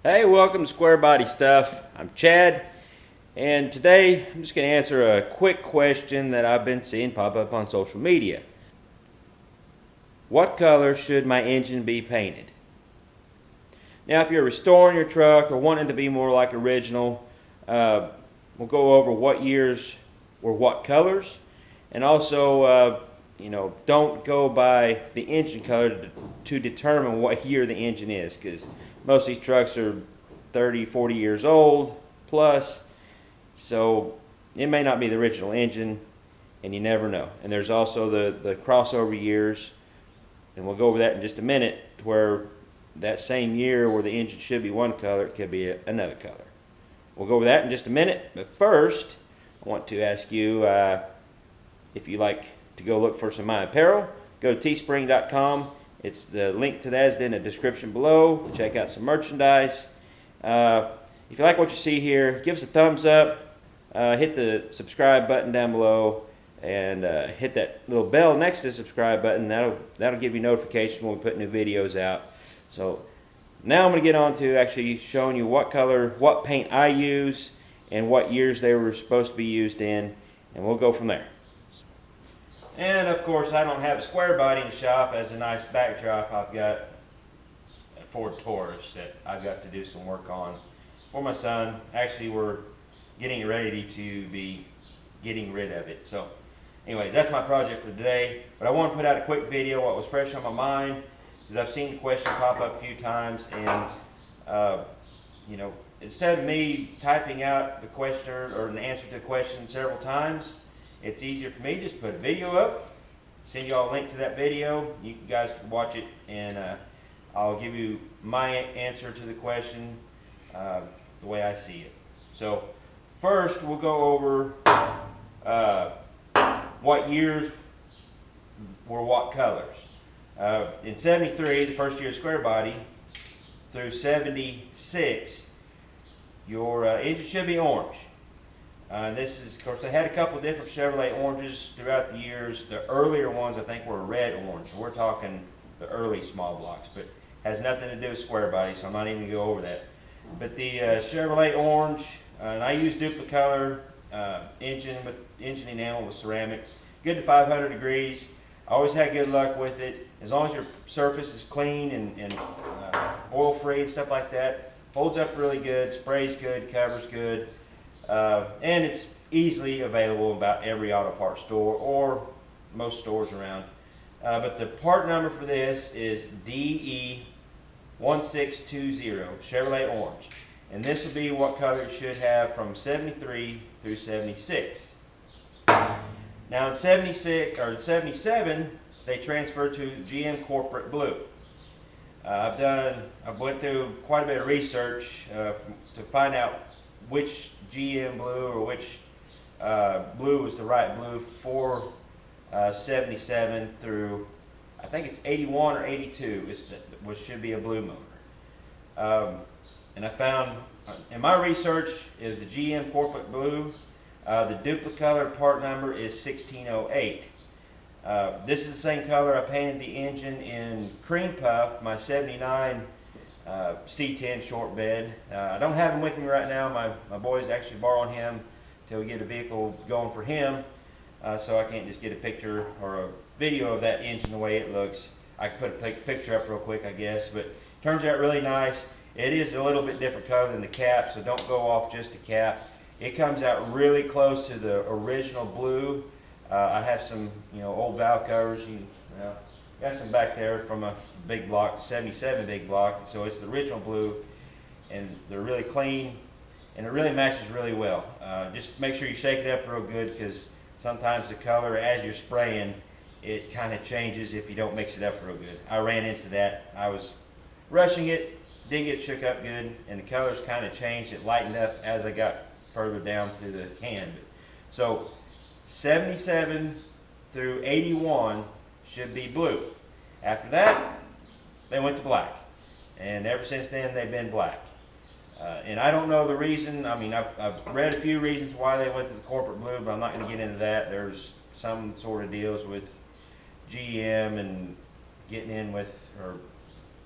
Hey, welcome to Squarebody Stuff. I'm Chad, and today I'm just going to answer a quick question that I've been seeing pop up on social media. What color should my engine be painted? Now, if you're restoring your truck or wanting to be more like original, we'll go over what years or what colors, and also, don't go by the engine color to determine what year the engine is, because most of these trucks are 30, 40 years old plus, so it may not be the original engine, and you never know. And there's also the crossover years, and we'll go over that in just a minute, where that same year where the engine should be one color, it could be another color. We'll go over that in just a minute, but first I want to ask you if you like to go look for some of my apparel, go to teespring.com. It's the link to that is in the description below. Check out some merchandise. If you like what you see here, give us a thumbs up. Hit the subscribe button down below, and hit that little bell next to the subscribe button. That'll give you notification when we put new videos out. So now I'm going to get on to actually showing you what color, what paint I use, and what years they were supposed to be used in, and we'll go from there. And of course, I don't have a square body in the shop. As a nice backdrop, I've got a Ford Taurus that I've got to do some work on for my son. Actually, we're getting ready to be getting rid of it. So anyways, that's my project for today. But I want to put out a quick video, what was fresh on my mind, because I've seen the question pop up a few times, and instead of me typing out the question or an answer to the question several times, it's easier for me to just put a video up, send you all a link to that video. You guys can watch it, and I'll give you my answer to the question the way I see it. So first, we'll go over what years were what colors. In 73, the first year of Squarebody, through 76, your engine should be orange. This is, of course, they had a couple different Chevrolet oranges throughout the years. The earlier ones, I think, were red orange. We're talking the early small blocks, but has nothing to do with Squarebody, so I'm not even going to go over that. But the Chevrolet orange, and I use Duplicolor engine enamel with ceramic, good to 500 degrees. I always had good luck with it. As long as your surface is clean and oil free and stuff like that, holds up really good, sprays good, covers good. And it's easily available in about every auto parts store or most stores around. But the part number for this is DE1620, Chevrolet orange. And this will be what color it should have from 73 through 76. Now in 76 or 77, they transferred to GM Corporate Blue. I went through quite a bit of research to find out which GM blue or which blue was the right blue for 77 through, I think it's 81 or 82, which should be a blue motor. And I found in my research is the GM Corporate Blue. The Duplicolor part number is 1608. This is the same color I painted the engine in cream puff, my 79 C10 short bed. I don't have him with me right now. My boy's actually borrowing him till we get a vehicle going for him, so I can't just get a picture or a video of that engine the way it looks. I can put a picture up real quick, I guess, but it turns out really nice. It is a little bit different color than the cap, so don't go off just the cap. It comes out really close to the original blue. I have some old valve covers. Got some back there from a big block, 77 big block, so it's the original blue, and they're really clean, and it really matches really well. Just make sure you shake it up real good, because sometimes the color, as you're spraying, it kind of changes if you don't mix it up real good. I ran into that. I was rushing it, didn't get shook up good, and the colors kind of changed. It lightened up as I got further down through the can. So 77 through 81 should be blue. After that, they went to black, and ever since then they've been black. And I don't know the reason. I mean, I've read a few reasons why they went to the corporate blue, but I'm not going to get into that. There's some sort of deals with GM and getting in with, or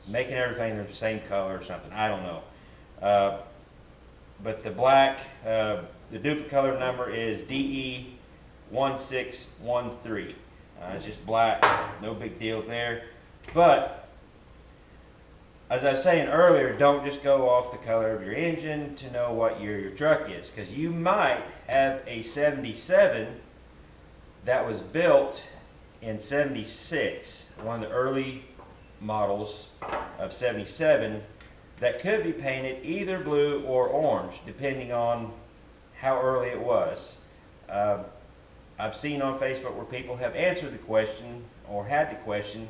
making everything the same color or something. I don't know. But the black, the duplicate color number is DE1613. It's just black, no big deal there. But as I was saying earlier, don't just go off the color of your engine to know what year your truck is, because you might have a 77 that was built in 76, one of the early models of 77, that could be painted either blue or orange, depending on how early it was. I've seen on Facebook where people have answered the question, or had the question,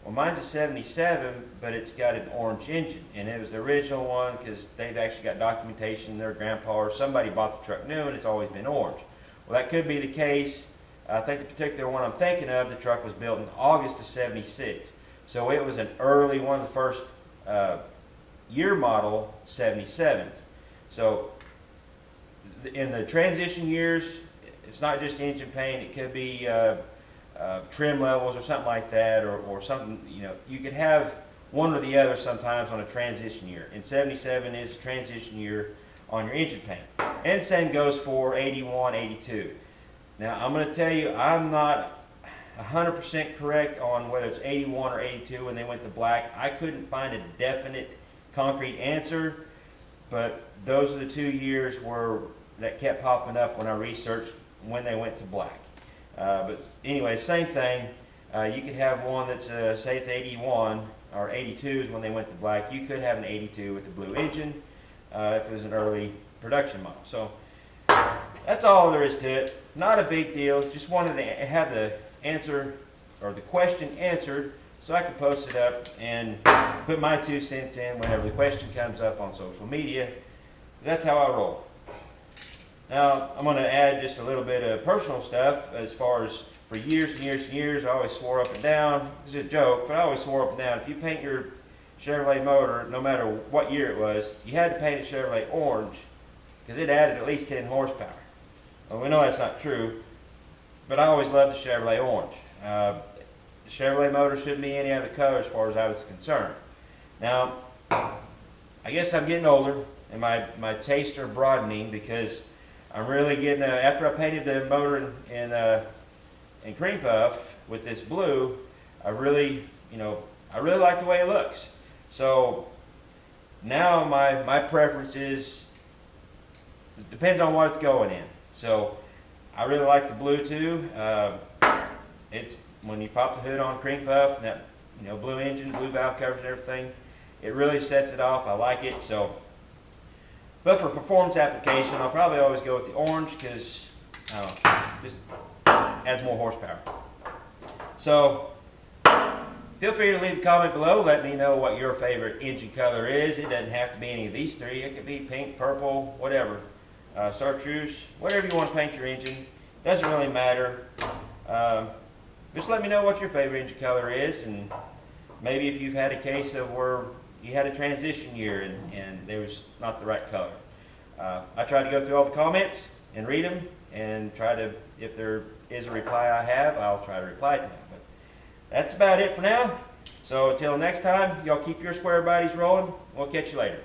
well, mine's a 77, but it's got an orange engine, and it was the original one because they've actually got documentation, their grandpa or somebody bought the truck new and it's always been orange. Well, that could be the case. I think the particular one I'm thinking of, the truck was built in August of 76. So it was an early, one of the first year model 77s. So in the transition years, it's not just engine paint, it could be trim levels or something like that, or something, you know, you could have one or the other sometimes on a transition year. And 77 is a transition year on your engine paint. And the same goes for 81, 82. Now I'm going to tell you, I'm not 100% correct on whether it's 81 or 82 when they went to black. I couldn't find a definite concrete answer, but those are the 2 years that kept popping up when I researched when they went to black. But anyway, same thing. You could have one that's, say it's 81 or 82 is when they went to black. You could have an 82 with the blue engine if it was an early production model. So that's all there is to it. Not a big deal. Just wanted to have the answer or the question answered so I could post it up and put my 2 cents in whenever the question comes up on social media. That's how I roll. Now, I'm going to add just a little bit of personal stuff. As far as for years and years and years, I always swore up and down. This is a joke, but I always swore up and down. If you paint your Chevrolet motor, no matter what year it was, you had to paint it Chevrolet orange because it added at least 10 horsepower. Well, we know that's not true, but I always loved the Chevrolet orange. The Chevrolet motor shouldn't be any other color as far as I was concerned. Now, I guess I'm getting older and my tastes are broadening because I'm really getting, after I painted the motor in cream puff with this blue, I really like the way it looks. So now my preference is, it depends on what it's going in. So I really like the blue too. It's when you pop the hood on cream puff and that blue engine, blue valve covers and everything, it really sets it off. I like it. So, but for performance application, I'll probably always go with the orange because just adds more horsepower. So feel free to leave a comment below. Let me know what your favorite engine color is. It doesn't have to be any of these 3. It could be pink, purple, whatever. Chartreuse, whatever you want to paint your engine. Doesn't really matter. Just let me know what your favorite engine color is, and maybe if you've had a case of where you had a transition year and there was not the right color. I try to go through all the comments and read them and try to, if there is a reply I have, I'll try to reply to them. But that's about it for now. So until next time, y'all keep your Squarebodies rolling. We'll catch you later.